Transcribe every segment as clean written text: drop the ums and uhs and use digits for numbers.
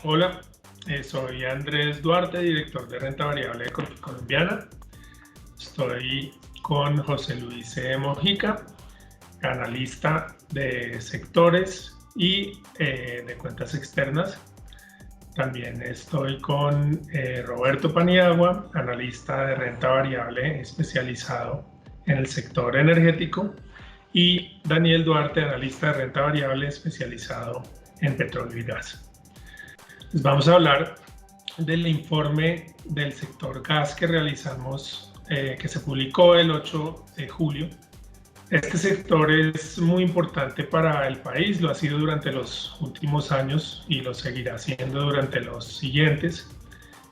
Hola, soy Andrés Duarte, director de renta variable de Colombiana. Estoy con José Luis Mojica, analista de sectores y de cuentas externas. También estoy con Roberto Paniagua, analista de renta variable especializado en el sector energético, y Daniel Duarte, analista de renta variable especializado en petróleo y gas. Les vamos a hablar del informe del sector gas que realizamos, que se publicó el 8 de julio. Este sector es muy importante para el país, lo ha sido durante los últimos años y lo seguirá siendo durante los siguientes.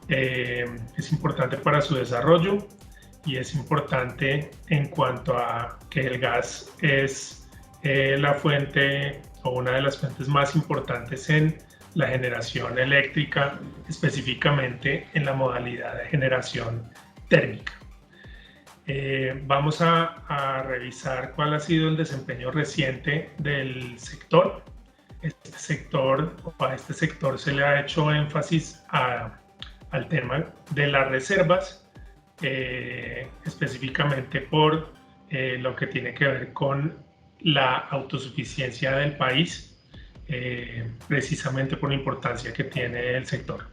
Es importante para su desarrollo y es importante en cuanto a que el gas es la fuente o una de las fuentes más importantes en la generación eléctrica, específicamente en la modalidad de generación térmica. Vamos a revisar cuál ha sido el desempeño reciente del sector. A este sector se le ha hecho énfasis al tema de las reservas, específicamente por lo que tiene que ver con la autosuficiencia del país, precisamente por la importancia que tiene el sector.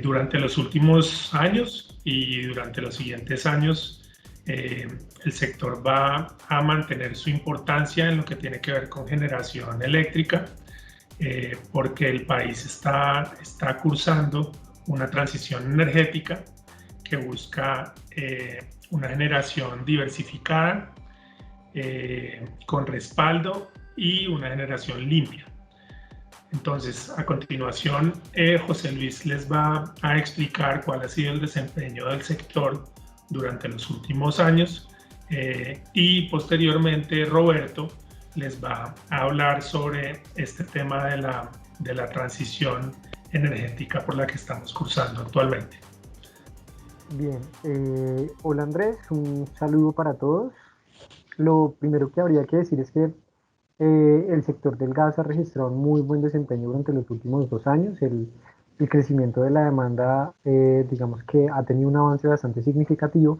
Durante los últimos años y durante los siguientes años, el sector va a mantener su importancia en lo que tiene que ver con generación eléctrica, porque el país está cursando una transición energética que busca una generación diversificada, con respaldo y una generación limpia. Entonces, a continuación, José Luis les va a explicar cuál ha sido el desempeño del sector durante los últimos años, y posteriormente Roberto les va a hablar sobre este tema de la transición energética por la que estamos cursando actualmente. Bien, hola Andrés, un saludo para todos. Lo primero que habría que decir es que el sector del gas ha registrado un muy buen desempeño durante los últimos 2 años. El crecimiento de la demanda, digamos que ha tenido un avance bastante significativo.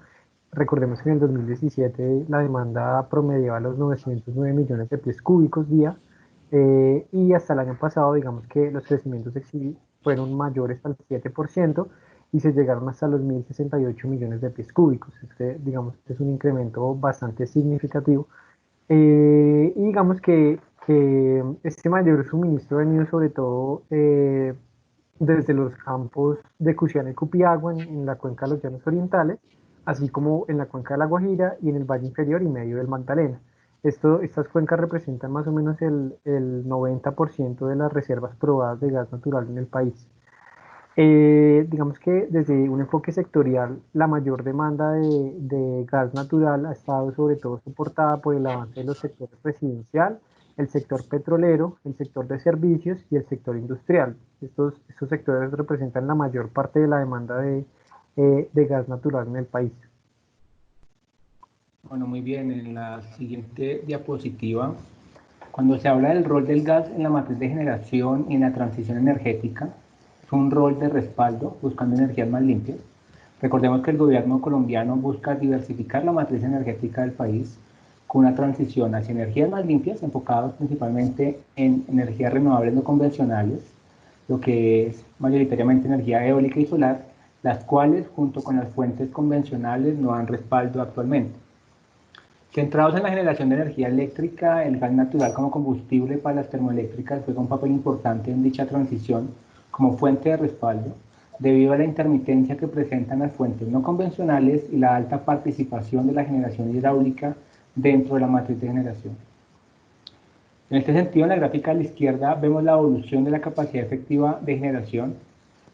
Recordemos que en el 2017 la demanda promediaba los 909 millones de pies cúbicos día, y hasta el año pasado, digamos que los crecimientos fueron mayores al 7% y se llegaron hasta los 1.068 millones de pies cúbicos. Digamos, es un incremento bastante significativo, y digamos que este mayor suministro ha venido sobre todo desde los campos de Cusiana y Cupiagua en la cuenca de los Llanos Orientales, así como en la cuenca de La Guajira y en el Valle Inferior y medio del Magdalena. Estas cuencas representan más o menos el 90% de las reservas probadas de gas natural en el país. Digamos que desde un enfoque sectorial, la mayor demanda de gas natural ha estado sobre todo soportada por el avance de los sectores residencial, el sector petrolero, el sector de servicios y el sector industrial. Estos sectores representan la mayor parte de la demanda de gas natural en el país. Bueno, muy bien. En la siguiente diapositiva, cuando se habla del rol del gas en la matriz de generación y en la transición energética, es un rol de respaldo buscando energías más limpias. Recordemos que el gobierno colombiano busca diversificar la matriz energética del país con una transición hacia energías más limpias, enfocadas principalmente en energías renovables no convencionales, lo que es mayoritariamente energía eólica y solar, las cuales junto con las fuentes convencionales no dan respaldo actualmente. Centrados en la generación de energía eléctrica, el gas natural como combustible para las termoeléctricas juega un papel importante en dicha transición como fuente de respaldo, debido a la intermitencia que presentan las fuentes no convencionales y la alta participación de la generación hidráulica dentro de la matriz de generación. En este sentido, en la gráfica a la izquierda vemos la evolución de la capacidad efectiva de generación,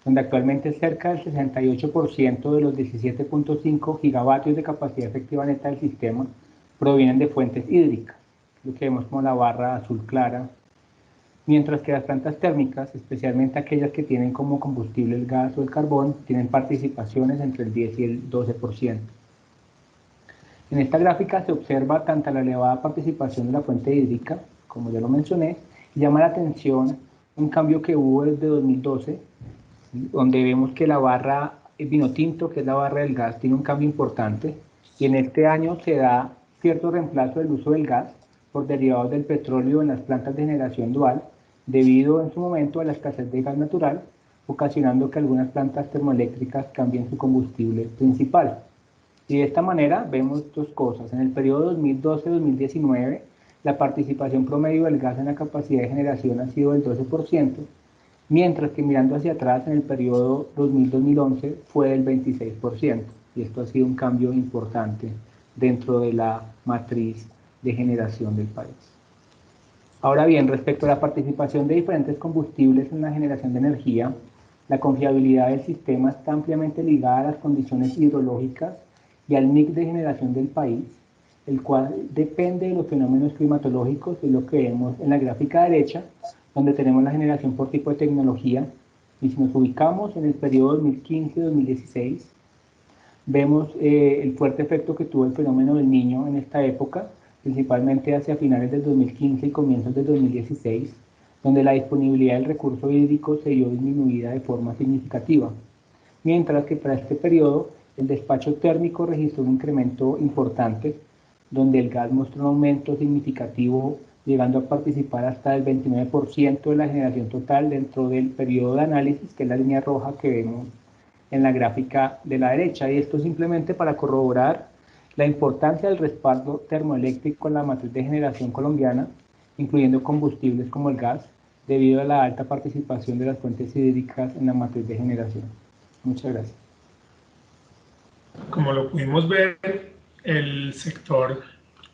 donde actualmente cerca del 68% de los 17.5 gigavatios de capacidad efectiva neta del sistema provienen de fuentes hídricas, lo que vemos como la barra azul clara, mientras que las plantas térmicas, especialmente aquellas que tienen como combustible el gas o el carbón, tienen participaciones entre el 10 y el 12%. En esta gráfica se observa tanto la elevada participación de la fuente hídrica, como ya lo mencioné, y llama la atención un cambio que hubo desde 2012, donde vemos que la barra vino tinto, que es la barra del gas, tiene un cambio importante, y en este año se da cierto reemplazo del uso del gas por derivados del petróleo en las plantas de generación dual, debido en su momento a la escasez de gas natural, ocasionando que algunas plantas termoeléctricas cambien su combustible principal. Y de esta manera vemos dos cosas. En el periodo 2012-2019, la participación promedio del gas en la capacidad de generación ha sido del 12%, mientras que mirando hacia atrás en el periodo 2000-2011 fue del 26%, y esto ha sido un cambio importante dentro de la matriz de generación del país. Ahora bien, respecto a la participación de diferentes combustibles en la generación de energía, la confiabilidad del sistema está ampliamente ligada a las condiciones hidrológicas y al mix de generación del país, el cual depende de los fenómenos climatológicos, y lo que vemos en la gráfica derecha, donde tenemos la generación por tipo de tecnología, y si nos ubicamos en el periodo 2015-2016, vemos el fuerte efecto que tuvo el fenómeno del Niño en esta época, principalmente hacia finales del 2015 y comienzos del 2016, donde la disponibilidad del recurso hídrico se vio disminuida de forma significativa, mientras que para este periodo el despacho térmico registró un incremento importante, donde el gas mostró un aumento significativo, llegando a participar hasta el 29% de la generación total dentro del periodo de análisis, que es la línea roja que vemos en la gráfica de la derecha. Y esto simplemente para corroborar la importancia del respaldo termoeléctrico en la matriz de generación colombiana, incluyendo combustibles como el gas, debido a la alta participación de las fuentes hídricas en la matriz de generación. Muchas gracias. Como lo pudimos ver, el sector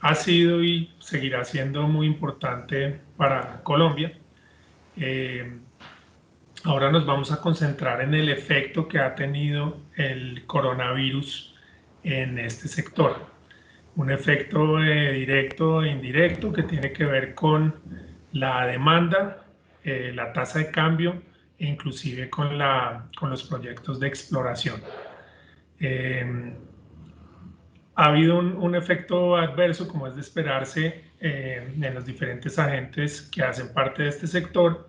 ha sido y seguirá siendo muy importante para Colombia. Ahora nos vamos a concentrar en el efecto que ha tenido el coronavirus en este sector. Un efecto directo e indirecto que tiene que ver con la demanda, la tasa de cambio e inclusive con los proyectos de exploración. Ha habido un efecto adverso, como es de esperarse, en los diferentes agentes que hacen parte de este sector,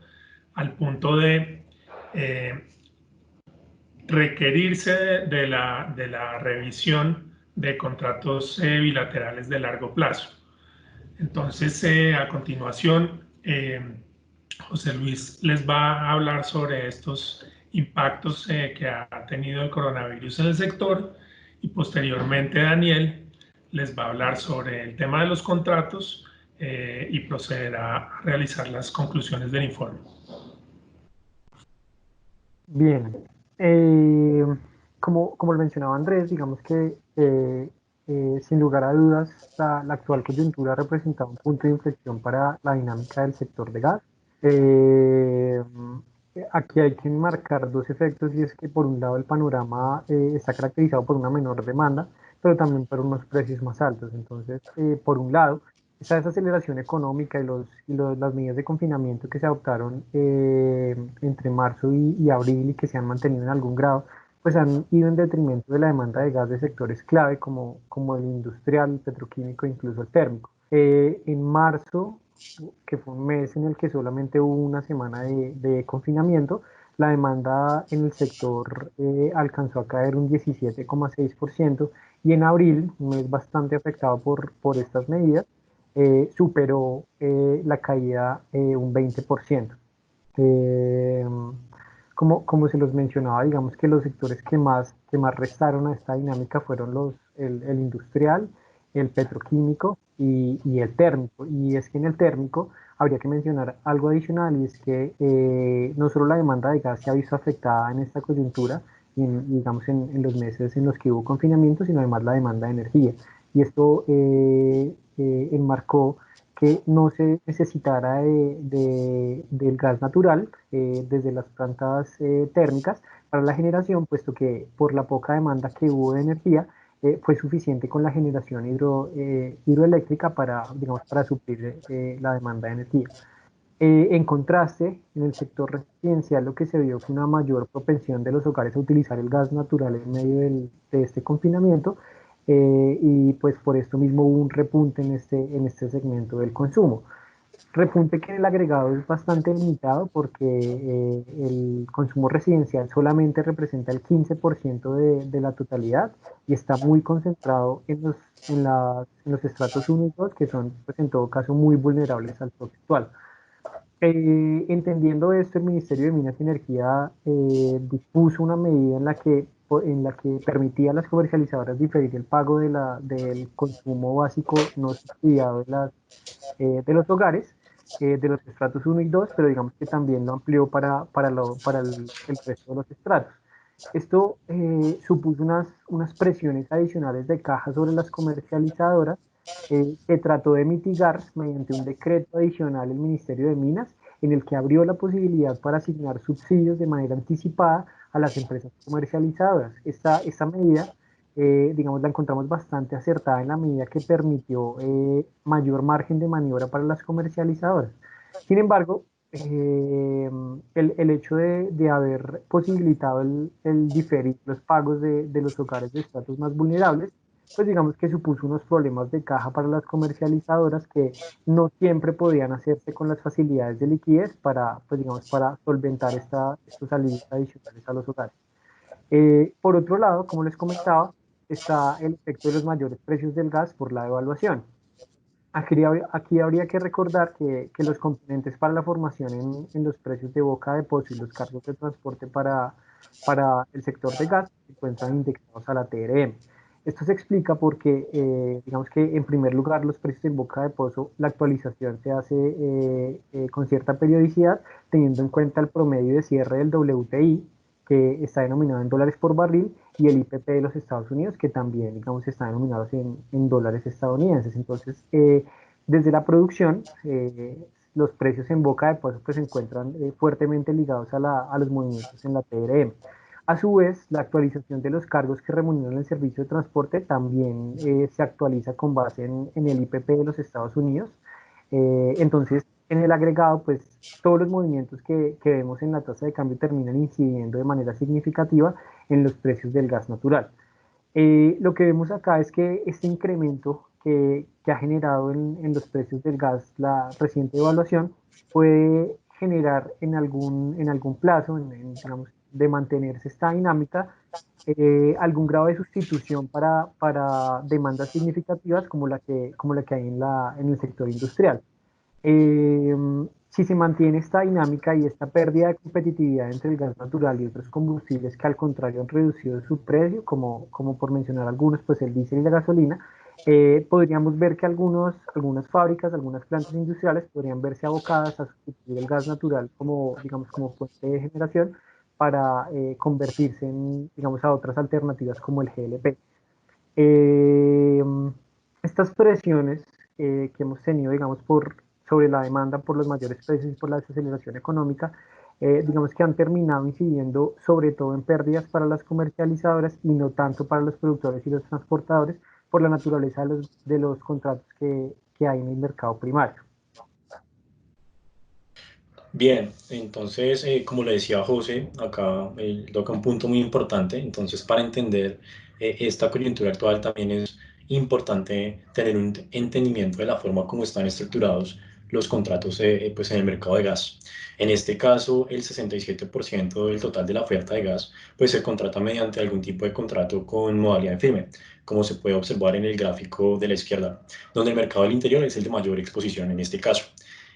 al punto de requerirse de la revisión de contratos bilaterales de largo plazo. Entonces, a continuación, José Luis les va a hablar sobre estos impactos que ha tenido el coronavirus en el sector, y posteriormente Daniel les va a hablar sobre el tema de los contratos y procederá a realizar las conclusiones del informe. Bien, como lo mencionaba Andrés, digamos que sin lugar a dudas la actual coyuntura representa un punto de inflexión para la dinámica del sector de gas. Eh, Aquí hay que enmarcar dos efectos, y es que por un lado el panorama está caracterizado por una menor demanda, pero también por unos precios más altos. Entonces, por un lado, esa desaceleración económica las medidas de confinamiento que se adoptaron entre marzo y abril, y que se han mantenido en algún grado, pues han ido en detrimento de la demanda de gas de sectores clave como el industrial, el petroquímico e incluso el térmico. En marzo, que fue un mes en el que solamente hubo una semana de confinamiento, la demanda en el sector alcanzó a caer un 17,6%, y en abril, un mes bastante afectado por estas medidas, superó la caída un 20%. Eh, como se los mencionaba, digamos que los sectores que más restaron a esta dinámica fueron el industrial, el petroquímico y el térmico. Y es que en el térmico habría que mencionar algo adicional, y es que no solo la demanda de gas se ha visto afectada en esta coyuntura, digamos en los meses en los que hubo confinamiento, sino además la demanda de energía. Y esto enmarcó que no se necesitara del gas natural desde las plantas térmicas para la generación, puesto que por la poca demanda que hubo de energía, fue suficiente con la generación hidroeléctrica digamos, para suplir la demanda de energía. En contraste, en el sector residencial lo que se vio fue una mayor propensión de los hogares a utilizar el gas natural en medio de este confinamiento, y pues por esto mismo hubo un repunte en este segmento del consumo. Repunte que el agregado es bastante limitado porque el consumo residencial solamente representa el 15% de la totalidad y está muy concentrado en los estratos 1 y 2, que son, pues, en todo caso, muy vulnerables al shock actual. Entendiendo esto, el Ministerio de Minas y Energía dispuso una medida en la que permitía a las comercializadoras diferir el pago del consumo básico no subsidiado de los hogares, de los estratos 1 y 2, pero digamos que también lo amplió para el resto de los estratos. Esto supuso unas presiones adicionales de caja sobre las comercializadoras, que trató de mitigar mediante un decreto adicional el Ministerio de Minas, en el que abrió la posibilidad para asignar subsidios de manera anticipada a las empresas comercializadoras. Esta medida, digamos, la encontramos bastante acertada en la medida que permitió mayor margen de maniobra para las comercializadoras. Sin embargo, el hecho de haber posibilitado el diferir los pagos de los hogares de estratos más vulnerables, pues digamos que supuso unos problemas de caja para las comercializadoras que no siempre podían hacerse con las facilidades de liquidez para, pues digamos, para solventar estos alivios adicionales a los hogares. Por otro lado, como les comentaba, está el efecto de los mayores precios del gas por la devaluación. Aquí habría que recordar que los componentes para la formación en los precios de boca de pozo y los cargos de transporte para el sector de gas se encuentran indexados a la TRM. Esto se explica porque, digamos que en primer lugar, los precios en boca de pozo, la actualización se hace con cierta periodicidad, teniendo en cuenta el promedio de cierre del WTI, que está denominado en dólares por barril, y el IPP de los Estados Unidos, que también, digamos, están denominados en dólares estadounidenses. Entonces, desde la producción, los precios en boca de pozo pues, se encuentran fuertemente ligados a los movimientos en la TRM. A su vez, la actualización de los cargos que remuneran el servicio de transporte también se actualiza con base en el IPP de los Estados Unidos. Entonces, en el agregado, pues todos los movimientos que vemos en la tasa de cambio terminan incidiendo de manera significativa en los precios del gas natural. Lo que vemos acá es que este incremento que ha generado en los precios del gas la reciente evaluación puede generar en algún plazo, digamos, de mantenerse esta dinámica, algún grado de sustitución para demandas significativas como la que hay en el sector industrial. Eh, si se mantiene esta dinámica y esta pérdida de competitividad entre el gas natural y otros combustibles que al contrario han reducido su precio, como por mencionar algunos, pues el diésel y la gasolina, podríamos ver que algunas fábricas, algunas plantas industriales podrían verse abocadas a sustituir el gas natural como, digamos, como fuente de generación para convertirse en, digamos, a otras alternativas como el GLP. Eh, Estas presiones que hemos tenido, digamos, sobre la demanda por los mayores precios y por la desaceleración económica, digamos que han terminado incidiendo sobre todo en pérdidas para las comercializadoras y no tanto para los productores y los transportadores por la naturaleza de los contratos que hay en el mercado primario. Bien, entonces, como le decía José, acá toca un punto muy importante. Entonces, para entender esta coyuntura actual también es importante tener un entendimiento de la forma como están estructurados los contratos pues en el mercado de gas. En este caso, el 67% del total de la oferta de gas pues se contrata mediante algún tipo de contrato con modalidad firme, como se puede observar en el gráfico de la izquierda, donde el mercado del interior es el de mayor exposición en este caso.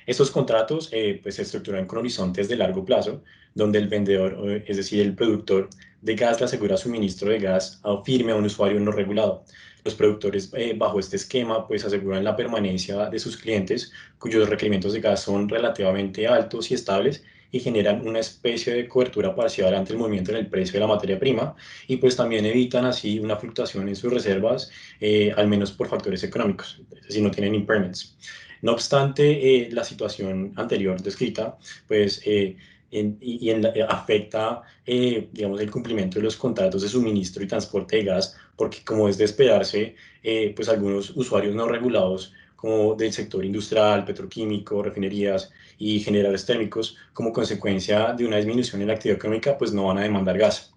Estos contratos pues, se estructuran con horizontes de largo plazo, donde el vendedor, es decir, el productor de gas, le asegura suministro de gas a firme a un usuario no regulado. Los productores bajo este esquema pues aseguran la permanencia de sus clientes cuyos requerimientos de gas son relativamente altos y estables y generan una especie de cobertura parcial ante el movimiento en el precio de la materia prima y pues también evitan así una fluctuación en sus reservas, al menos por factores económicos, es decir, no tienen impairments. No obstante, la situación anterior descrita, pues, afecta, digamos, el cumplimiento de los contratos de suministro y transporte de gas, porque como es de esperarse, pues algunos usuarios no regulados, como del sector industrial, petroquímico, refinerías y generadores térmicos, como consecuencia de una disminución en la actividad económica, pues no van a demandar gas.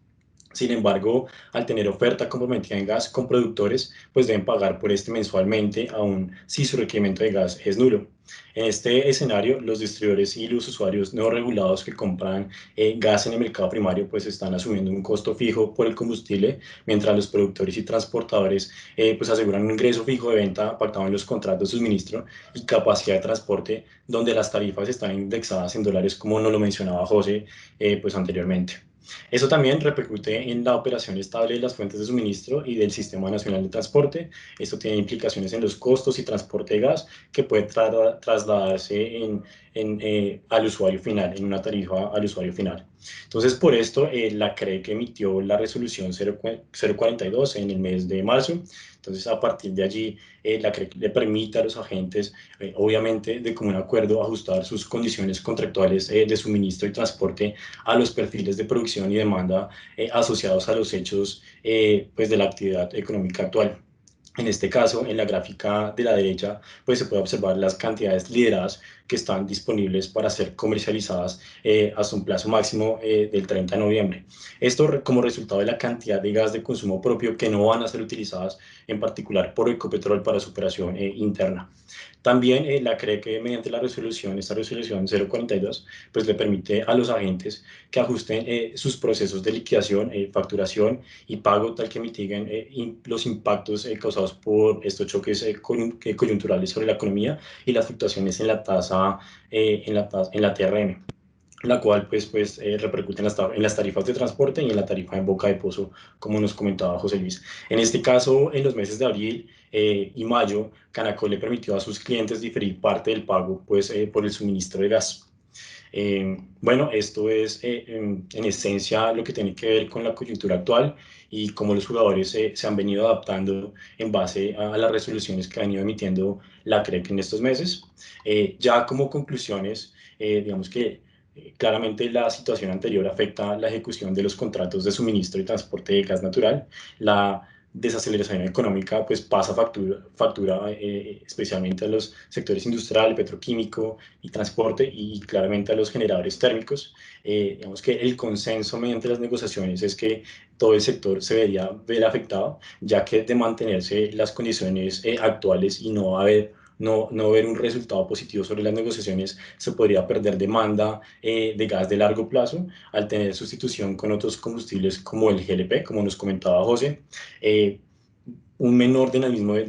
Sin embargo, al tener oferta comprometida en gas con productores, pues deben pagar por este mensualmente, aun si su requerimiento de gas es nulo. En este escenario, los distribuidores y los usuarios no regulados que compran gas en el mercado primario, pues están asumiendo un costo fijo por el combustible, mientras los productores y transportadores pues aseguran un ingreso fijo de venta pactado en los contratos de suministro y capacidad de transporte, donde las tarifas están indexadas en dólares, como nos lo mencionaba José pues anteriormente. Eso también repercute en la operación estable de las fuentes de suministro y del Sistema Nacional de Transporte. Esto tiene implicaciones en los costos y transporte de gas que puede trasladarse al usuario final, en una tarifa al usuario final. Entonces, por esto, la CRE que emitió la resolución 042 en el mes de marzo. Entonces, a partir de allí, la CRE le permite a los agentes, obviamente, de común acuerdo, ajustar sus condiciones contractuales de suministro y transporte a los perfiles de producción y demanda asociados a los hechos pues de la actividad económica actual. En este caso, en la gráfica de la derecha, pues se puede observar las cantidades lideradas que están disponibles para ser comercializadas hasta un plazo máximo del 30 de noviembre. Esto como resultado de la cantidad de gas de consumo propio que no van a ser utilizadas, en particular por Ecopetrol para su operación interna. También la CRE que mediante esta resolución 042, pues le permite a los agentes que ajusten sus procesos de liquidación, facturación y pago tal que mitiguen los impactos causados por estos choques coyunturales sobre la economía y las fluctuaciones en la tasa, en la TRM, la cual pues repercute en las tarifas de transporte y en la tarifa en boca de pozo, como nos comentaba José Luis. En este caso, en los meses de abril y mayo, Canacol le permitió a sus clientes diferir parte del pago pues, por el suministro de gas. Bueno, esto es en esencia lo que tiene que ver con la coyuntura actual y cómo los jugadores se han venido adaptando en base a las resoluciones que ha venido emitiendo la CREC en estos meses. Ya como conclusiones, digamos que claramente la situación anterior afecta la ejecución de los contratos de suministro y transporte de gas natural. La desaceleración económica pues pasa factura especialmente a los sectores industrial, petroquímico y transporte y claramente a los generadores térmicos. Digamos que el consenso mediante las negociaciones es que todo el sector se debería ver afectado, ya que de mantenerse las condiciones actuales y no haber no ver un resultado positivo sobre las negociaciones, se podría perder demanda de gas de largo plazo al tener sustitución con otros combustibles como el GLP, como nos comentaba José. Un menor dinamismo de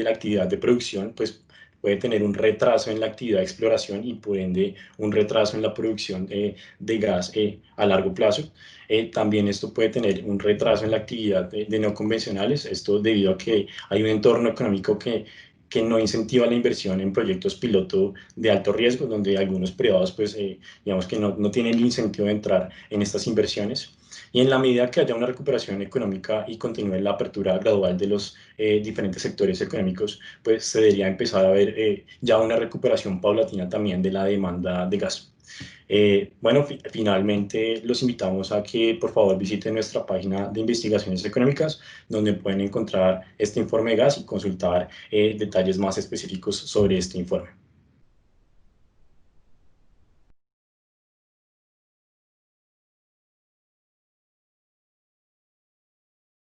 la actividad de producción, pues puede tener un retraso en la actividad de exploración y por ende un retraso en la producción de gas a largo plazo. También esto puede tener un retraso en la actividad de no convencionales, esto debido a que hay un entorno económico que no incentiva la inversión en proyectos piloto de alto riesgo, donde algunos privados, pues, digamos que no tienen el incentivo de entrar en estas inversiones. Y en la medida que haya una recuperación económica y continúe la apertura gradual de los diferentes sectores económicos, pues se debería empezar a ver ya una recuperación paulatina también de la demanda de gas. Bueno, finalmente los invitamos a que por favor visiten nuestra página de investigaciones económicas, donde pueden encontrar este informe de gas y consultar detalles más específicos sobre este informe.